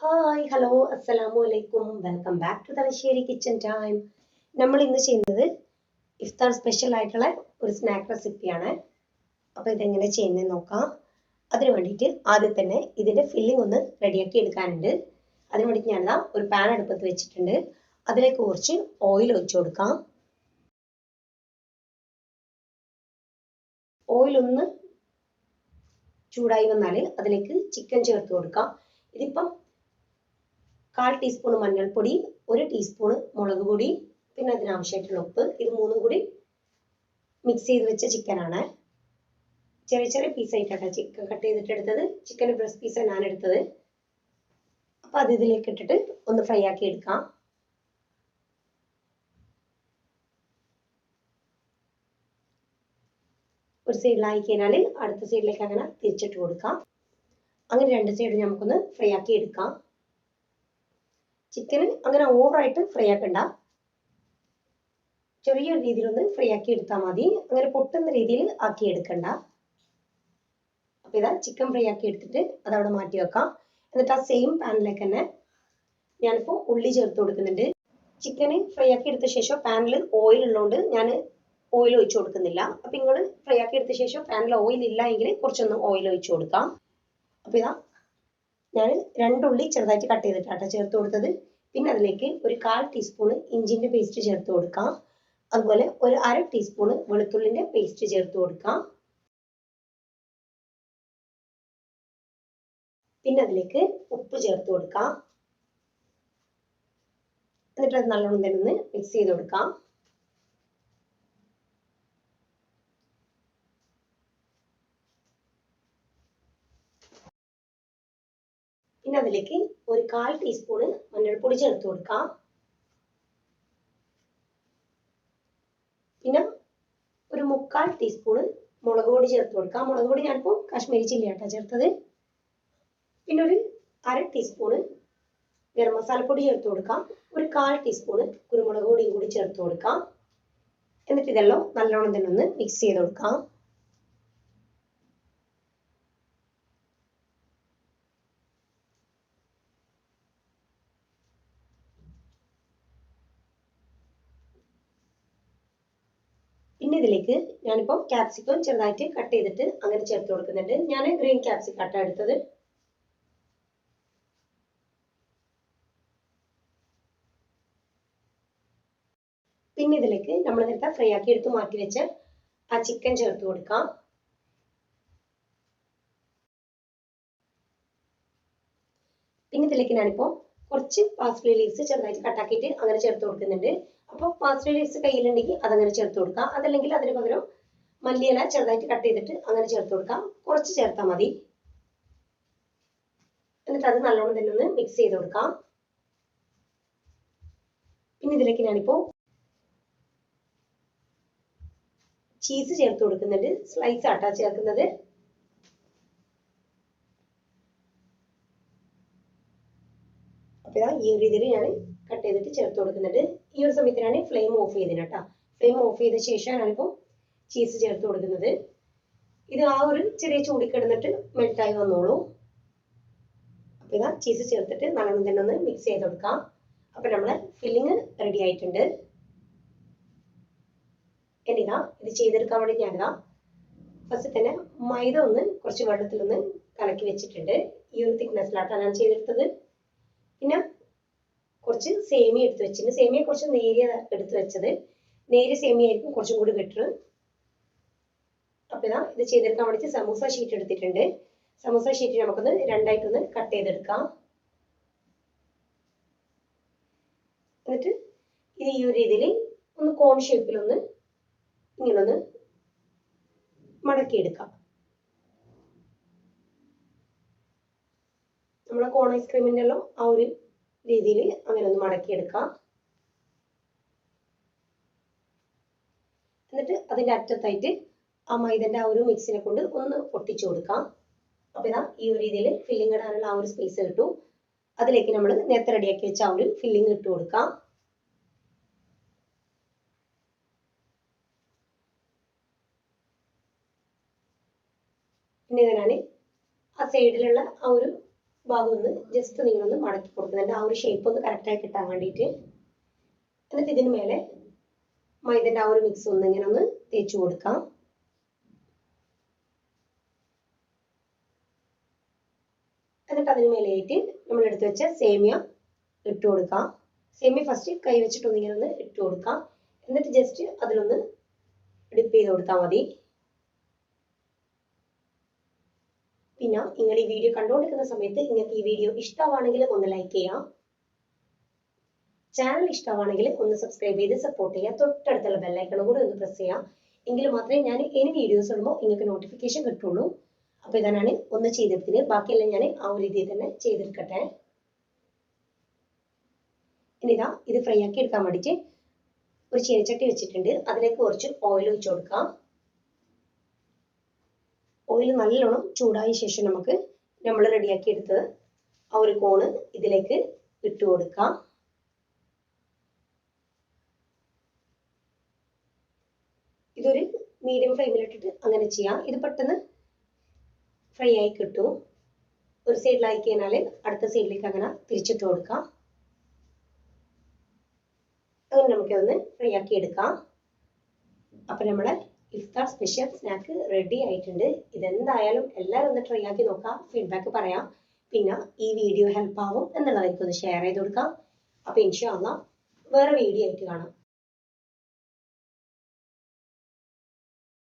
Hi hello അസ്സലാമു അലൈക്കും welcome back to Thalassery kitchen time. നമ്മൾ ഇന്ന് ചെയ്യുന്നത് ഇഫ്താർ സ്പെഷ്യൽ ആയിട്ടുള്ള ഒരു സ്നാക്ക് റെസിപ്പിയാണ്. അപ്പോൾ ഇതെങ്ങനെ ചെയ്യുന്നതെന്ന് നോക്കാം. അതിന് വേണ്ടിയിട്ട് ആദ്യം തന്നെ ഇതിൻ്റെ ഫില്ലിംഗ് ഒന്ന് റെഡിയാക്കി എടുക്കാനുണ്ട്. അതിന് വേണ്ടിയിട്ട് ഞാൻ ഒരു പാൻ അടുപ്പത്ത് വെച്ചിട്ടുണ്ട്. അതിലേക്ക് കുറച്ച് ഓയിൽ ഒഴിച്ചു കൊടുക്കാം. ഓയിൽ ഒന്ന് ചൂടായി വന്നാൽ അതിലേക്ക് ചിക്കൻ ചേർത്ത് കൊടുക്കാം. ഇതിപ്പം 1/4 ടീസ്പൂൺ മഞ്ഞൾപ്പൊടി, 1 ടീസ്പൂൺ മുളക് പൊടി, പിന്നെ അതിനാവശ്യമായിട്ടുള്ള ഉപ്പ്. ഇത് മൂന്നും കൂടി മിക്സ് ചെയ്ത് വെച്ച ചിക്കനാണ്. ചെറിയ ചെറിയ പീസായിട്ടാണ് ചിക്കൻ കട്ട് ചെയ്തിട്ട് എടുത്തത്. ചിക്കൻ്റെ ബ്രസ്റ്റ് പീസാണ് ഞാൻ എടുത്തത്. അപ്പോൾ അത് ഇതിലേക്ക് ഇട്ടിട്ട് ഒന്ന് ഫ്രൈ ആക്കി എടുക്കാം. ഒരു സൈഡിലായി കഴിഞ്ഞാൽ അടുത്ത സൈഡിലേക്ക് അങ്ങനെ തിരിച്ചിട്ട് കൊടുക്കാം. അങ്ങനെ രണ്ട് സൈഡ് നമുക്കൊന്ന് ഫ്രൈ ആക്കി എടുക്കാം. ചിക്കന് അങ്ങനെ ഓവറായിട്ട് ഫ്രൈ ആക്കണ്ട, ചെറിയ രീതിയിലൊന്ന് ഫ്രൈ ആക്കി എടുത്താൽ മതി. അങ്ങനെ പൊട്ടുന്ന രീതിയിൽ ആക്കി എടുക്കണ്ട. അപ്പോൾ ഇതാ ചിക്കൻ ഫ്രൈ ആക്കി എടുത്തിട്ട് അതവിടെ മാറ്റി വെക്കാം. എന്നിട്ട് ആ സെയിം പാനിലേക്ക് തന്നെ ഞാനിപ്പോൾ ഉള്ളി ചേർത്ത് കൊടുക്കുന്നുണ്ട്. ചിക്കന് ഫ്രൈ ആക്കി എടുത്ത ശേഷം പാനിൽ ഓയിൽ ഉള്ളതുകൊണ്ട് ഞാൻ ഓയിൽ ഒഴിച്ചു കൊടുക്കുന്നില്ല. അപ്പം നിങ്ങൾ ഫ്രൈ ആക്കി എടുത്ത ശേഷം പാനിൽ ഓയിൽ ഇല്ല എങ്കിൽ കുറച്ചൊന്ന് ഓയിൽ ഒഴിച്ചു കൊടുക്കാം. അപ്പോൾ ഇതാ ഞാൻ 2 ഉള്ളി ചെറുതായിട്ട് കട്ട് ചെയ്തിട്ടാണ് ചേർത്ത് കൊടുത്തത്. പിന്നെ അതിലേക്ക് ഒരു 1/4 ടീസ്പൂൺ ഇഞ്ചിൻ്റെ പേസ്റ്റ് ചേർത്ത് കൊടുക്കാം. അതുപോലെ ഒരു 1/2 ടീസ്പൂൺ വെളുത്തുള്ളിൻ്റെ പേസ്റ്റ് ചേർത്ത് കൊടുക്കാം. പിന്നെ അതിലേക്ക് ഉപ്പ് ചേർത്ത് കൊടുക്കാം. എന്നിട്ട് അത് നല്ലോണം തന്നെ ഒന്ന് മിക്സ് ചെയ്ത് കൊടുക്കാം. പിന്നെ അതിലേക്ക് ഒരു 1/4 ടീസ്പൂൺ മഞ്ഞൾപ്പൊടി ചേർത്ത് കൊടുക്കാം. പിന്നെ ഒരു 3/4 ടീസ്പൂൺ മുളക് പൊടി ചേർത്ത് കൊടുക്കാം. മുളക് പൊടി ഞാനിപ്പോൾ കാശ്മീരി ചില്ലിയാട്ടാ ചേർത്തത്. പിന്നെ ഒരു 1/2 ടീസ്പൂൺ ഗരം മസാലപ്പൊടി ചേർത്ത് കൊടുക്കാം. ഒരു 1/4 ടീസ്പൂൺ കുരുമുളക് പൊടിയും കൂടി ചേർത്ത് കൊടുക്കാം. എന്നിട്ട് ഇതെല്ലാം നല്ലോണം തന്നെ ഒന്ന് മിക്സ് ചെയ്ത് കൊടുക്കാം. പിന്നെ ഇതിലേക്ക് ഞാനിപ്പോൾ ക്യാപ്സിക്കം ചെറുതായിട്ട് കട്ട് ചെയ്തിട്ട് അങ്ങനെ ചേർത്ത് കൊടുക്കുന്നുണ്ട്. ഞാൻ ഗ്രീൻ ക്യാപ്സിക്കാട്ടാണ് എടുത്തത്. പിന്നെ ഇതിലേക്ക് നമ്മൾ നേരത്തെ ഫ്രൈ ആക്കി എടുത്ത് മാറ്റി വെച്ച ആ ചിക്കൻ ചേർത്ത് കൊടുക്കാം. പിന്നെ ഇതിലേക്ക് ഞാനിപ്പോൾ കുറച്ച് പാസ്ലി ലീവ്സ് ചെറുതായിട്ട് കട്ടാക്കിയിട്ട് അങ്ങനെ ചേർത്ത് കൊടുക്കുന്നുണ്ട്. അപ്പോൾ പാസ്ലി ലീവ്സ് കയ്യിലുണ്ടെങ്കിൽ അതങ്ങനെ ചേർത്ത് കൊടുക്കാം. അതല്ലെങ്കിൽ അതിന് പകരം മല്ലിയില ചെറുതായിട്ട് കട്ട് ചെയ്തിട്ട് അങ്ങനെ ചേർത്ത് കൊടുക്കാം. കുറച്ച് ചേർത്താൽ മതി. എന്നിട്ട് അത് നല്ലോണം തന്നെ ഒന്ന് മിക്സ് ചെയ്ത് കൊടുക്കാം. പിന്നെ ഇതിലേക്ക് ഞാനിപ്പോൾ ചീസ് ചേർത്ത് കൊടുക്കുന്നുണ്ട്. സ്ലൈസ് ആട്ടാ ചേർക്കുന്നത്. അപ്പോൾ ഈ ഒരു രീതിയിൽ ഞാൻ കട്ട് ചെയ്തിട്ട് ചേർത്ത് കൊടുക്കുന്നുണ്ട്. ഈ ഒരു സമയത്ത് ഞാൻ ഫ്ലെയിം ഓഫ് ചെയ്തിന് കേട്ടോ. ഫ്ലെയിം ഓഫ് ചെയ്ത ശേഷം ഞാനിപ്പോൾ ചീസ് ചേർത്ത് കൊടുക്കുന്നത്. ഇത് ആ ഒരു ചെറിയ ചൂടി കിടന്നിട്ട് മെൽറ്റായി വന്നോളൂ. അപ്പോൾ ഇതാ ചീസ് ചേർത്തിട്ട് നല്ലോണം തന്നെ ഒന്ന് മിക്സ് ചെയ്ത് കൊടുക്കാം. അപ്പോൾ നമ്മളെ ഫില്ലിങ് റെഡി ആയിട്ടുണ്ട്. എന്നിതാ ഇത് ചെയ്തെടുക്കാൻ വേണ്ടി ഞാനിതാ ഫസ്റ്റ് തന്നെ മൈദ ഒന്ന് കുറച്ച് വെള്ളത്തിലൊന്ന് കലക്കി വെച്ചിട്ടുണ്ട്. ഈ ഒരു തിക്നെസ്സിലാട്ടാണ് ഞാൻ ചെയ്തെടുത്തത്. പിന്നെ കുറച്ച് സേമിയ എടുത്ത് വെച്ചിട്ടുണ്ട്. സേമിയ കുറച്ച് നേരിയ എടുത്ത് വെച്ചത്. നേരിയ സേമിയ ആയിരിക്കും കുറച്ചും കൂടി ബെറ്റർ. അപ്പോൾ ഇതാ ഇത് ചെയ്തെടുക്കാൻ വേണ്ടിയിട്ട് സമൂസ ഷീറ്റ് എടുത്തിട്ടുണ്ട്. സമൂസ ഷീറ്റ് നമുക്കൊന്ന് രണ്ടായിട്ടൊന്ന് കട്ട് ചെയ്തെടുക്കാം. എന്നിട്ട് ഇത് ഈ ഒരു രീതിയിൽ ഒന്ന് കോൺ ഷേപ്പിലൊന്ന് ഇങ്ങനൊന്ന് മടക്കിയെടുക്കാം. നമ്മളെ കോൺ ഐസ്ക്രീമിൻ്റെ എല്ലാം ആ ഒരു രീതിയിൽ അങ്ങനെ ഒന്ന് മടക്കിയെടുക്കാം. എന്നിട്ട് അതിൻ്റെ അറ്റത്തായിട്ട് ആ മൈദൻ്റെ ആ ഒരു മിക്സിനെ കൊണ്ട് ഒന്ന് ഒട്ടിച്ചു കൊടുക്കാം. അപ്പോൾ ഇതാ ഈ ഒരു രീതിയിൽ ഫില്ലിംഗ് ഇടാനുള്ള ആ ഒരു സ്പേസ് കിട്ടും. അതിലേക്ക് നമ്മൾ നേരത്തെ റെഡിയാക്കി വെച്ച ആ ഒരു ഫില്ലിംഗ് ഇട്ട് കൊടുക്കാം. പിന്നെ ഞാൻ ആ സൈഡിലുള്ള ആ ഒരു ഭാഗം ഒന്ന് ജസ്റ്റ് നിങ്ങളൊന്ന് മടക്കി കൊടുക്കുന്നുണ്ട്, ആ ഒരു ഷേപ്പ് ഒന്ന് കറക്റ്റായി കിട്ടാൻ വേണ്ടിയിട്ട്. എന്നിട്ട് ഇതിന് മേലെ മൈദൻ്റെ ആ ഒരു മിക്സ് ഒന്ന് ഇങ്ങനെ ഒന്ന് തേച്ച് കൊടുക്കാം. എന്നിട്ട് അതിന് മേലെയായിട്ട് നമ്മൾ എടുത്തു വെച്ച സേമിയ ഇട്ട് കൊടുക്കാം. സേമിയ ഫസ്റ്റ് കൈ വെച്ചിട്ടൊന്ന് ഇങ്ങനെ ഒന്ന് ഇട്ട് കൊടുക്കാം. എന്നിട്ട് ജസ്റ്റ് അതിലൊന്ന് ഡിപ്പ് ചെയ്ത് കൊടുത്താൽ മതി. പിന്നെ നിങ്ങൾ ഈ വീഡിയോ കണ്ടുകൊണ്ടിരിക്കുന്ന സമയത്ത് നിങ്ങൾക്ക് ഈ വീഡിയോ ഇഷ്ടമാണെങ്കിൽ ഒന്ന് ലൈക്ക് ചെയ്യാം, ചാനൽ ഇഷ്ടമാണെങ്കിൽ ഒന്ന് സബ്സ്ക്രൈബ് ചെയ്ത് സപ്പോർട്ട് ചെയ്യുക, തൊട്ടടുത്തുള്ള ബെല്ലൈക്കണും കൂടി ഒന്ന് പ്രസ് ചെയ്യാം. എങ്കിൽ മാത്രമേ ഞാൻ ഇനി വീഡിയോസ് ഇടുമ്പോൾ നിങ്ങൾക്ക് നോട്ടിഫിക്കേഷൻ കിട്ടുള്ളൂ. അപ്പോൾ ഇതാ ഞാൻ ഒന്ന് ചെയ്തെടുത്തിന്, ബാക്കിയെല്ലാം ഞാൻ ആ ഒരു രീതിയിൽ തന്നെ ചെയ്തെടുക്കട്ടെ. ഇനി ഇതാ ഇത് ഫ്രൈ ആക്കി എടുക്കാൻ വേണ്ടിയിട്ട് ഒരു ചീനച്ചട്ടി വെച്ചിട്ടുണ്ട്. അതിലേക്ക് കുറച്ച് ഓയിൽ ഒഴിച്ചു കൊടുക്കാം. ഓയിൽ നല്ലോണം ചൂടായ ശേഷം നമുക്ക് നമ്മൾ റെഡിയാക്കി എടുത്തത് ആ ഒരു കോണ് ഇതിലേക്ക് ഇട്ട് കൊടുക്കാം. ഇതൊരു മീഡിയം ഫ്ലെയിമിലിട്ടിട്ട് അങ്ങനെ ചെയ്യാം. ഇത് പെട്ടെന്ന് ഫ്രൈ ആയി കിട്ടും. ഒരു സൈഡിലായി കഴിഞ്ഞാൽ അടുത്ത സൈഡിലേക്ക് അങ്ങനെ തിരിച്ചിട്ട് കൊടുക്കാം. അങ്ങനെ നമുക്കൊന്ന് ഫ്രൈ ആക്കി എടുക്കാം. അപ്പം നമ്മുടെ ഇഫ്താർ സ്പെഷ്യൽ സ്നാക്ക് റെഡി ആയിട്ടുണ്ട്. ഇതെന്തായാലും എല്ലാവരും ഒന്ന് ട്രൈ ആക്കി നോക്കാം, ഫീഡ്ബാക്ക് പറയാം. പിന്നെ ഈ വീഡിയോ ഹെൽപ്പ് ആവും എന്നുള്ളതായിരിക്കും ഒന്ന് ഷെയർ ചെയ്ത് കൊടുക്കാം. അപ്പം ഇൻഷാ അല്ലാഹ് വേറെ വീഡിയോ ആയിട്ട് കാണാം.